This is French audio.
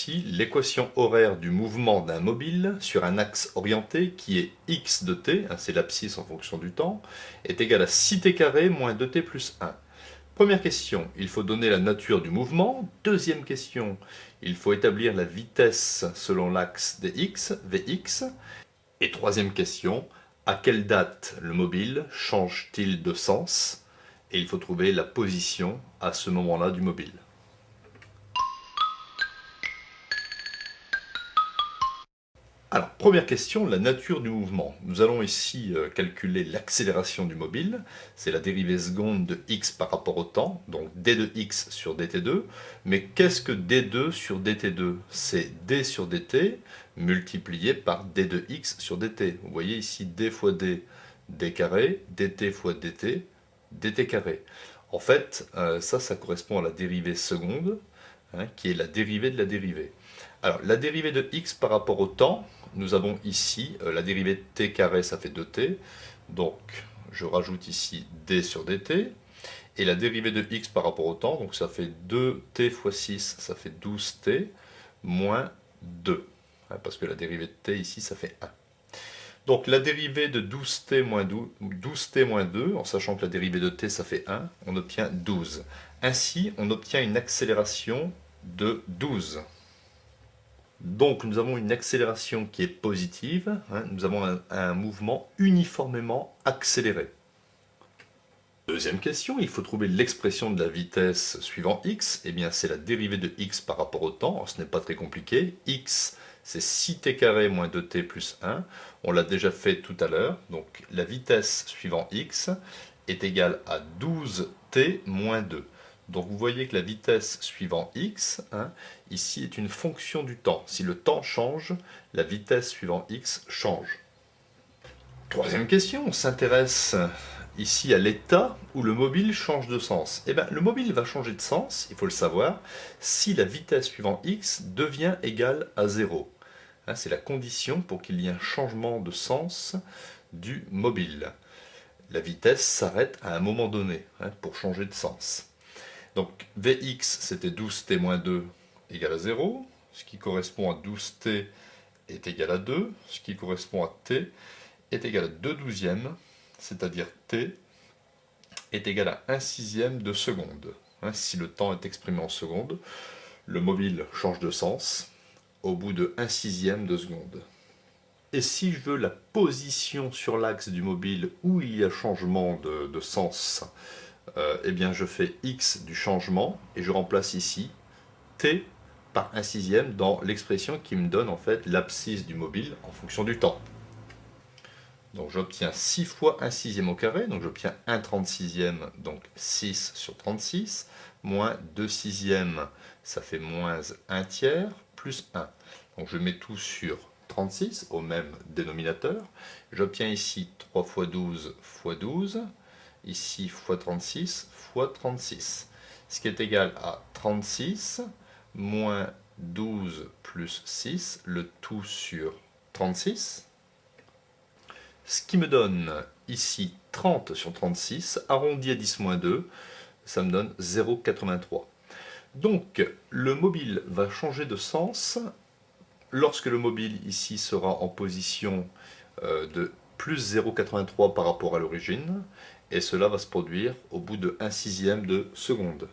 ici l'équation horaire du mouvement d'un mobile sur un axe orienté qui est x de t, c'est l'abscisse en fonction du temps, est égal à 6t carré moins 2t plus 1. Première question, il faut donner la nature du mouvement. Deuxième question, il faut établir la vitesse selon l'axe des x, Vx. Et troisième question, à quelle date le mobile change-t-il de sens? Et il faut trouver la position à ce moment-là du mobile. Alors, première question, la nature du mouvement. Nous allons ici calculer l'accélération du mobile. C'est la dérivée seconde de x par rapport au temps, donc d de x sur dt2. Mais qu'est-ce que d2 sur dt2? C'est d sur dt multiplié par d de x sur dt. Vous voyez ici d fois d, d carré, dt fois dt, dt carré. En fait, ça correspond à la dérivée seconde, qui est la dérivée de la dérivée. Alors, la dérivée de x par rapport au temps, nous avons ici la dérivée de t carré, ça fait 2t. Donc, je rajoute ici d sur dt. Et la dérivée de x par rapport au temps, donc ça fait 2t fois 6, ça fait 12t, moins 2. Parce que la dérivée de t ici, ça fait 1. Donc la dérivée de 12t moins 2, en sachant que la dérivée de t, ça fait 1, on obtient 12. Ainsi, on obtient une accélération de 12. Donc nous avons une accélération qui est positive, nous avons un mouvement uniformément accéléré. Deuxième question, il faut trouver l'expression de la vitesse suivant x. Eh bien c'est la dérivée de x par rapport au temps, alors, ce n'est pas très compliqué. X c'est 6t carré moins 2t plus 1, on l'a déjà fait tout à l'heure. Donc la vitesse suivant x est égale à 12t moins 2. Donc vous voyez que la vitesse suivant x, ici est une fonction du temps. Si le temps change, la vitesse suivant x change. Troisième question, on s'intéresse ici à l'état où le mobile change de sens. Eh bien, le mobile va changer de sens, il faut le savoir, si la vitesse suivant x devient égale à 0. C'est la condition pour qu'il y ait un changement de sens du mobile. La vitesse s'arrête à un moment donné pour changer de sens. Donc Vx c'était 12t moins 2 égale à 0, ce qui correspond à 12t est égal à 2, ce qui correspond à t est égal à 2 douzièmes, c'est-à-dire t est égal à 1 sixième de seconde. Si le temps est exprimé en secondes, le mobile change de sens au bout de 1 sixième de seconde. Et si je veux la position sur l'axe du mobile où il y a changement de sens, eh bien je fais x du changement et je remplace ici t par 1 sixième dans l'expression qui me donne en fait l'abscisse du mobile en fonction du temps. Donc j'obtiens 6 fois 1 sixième au carré, donc j'obtiens 1 36e, donc 6 sur 36, moins 2 sixièmes, ça fait moins 1 tiers, plus 1. Donc je mets tout sur 36 au même dénominateur. J'obtiens ici 3 fois 12 fois 12, ici fois 36 fois 36, ce qui est égal à 36 moins 12 plus 6, le tout sur 36, ce qui me donne ici 30 sur 36, arrondi à 10 moins 2, ça me donne 0,83. Donc le mobile va changer de sens lorsque le mobile ici sera en position de plus 0,83 par rapport à l'origine, et cela va se produire au bout de 1 sixième de seconde.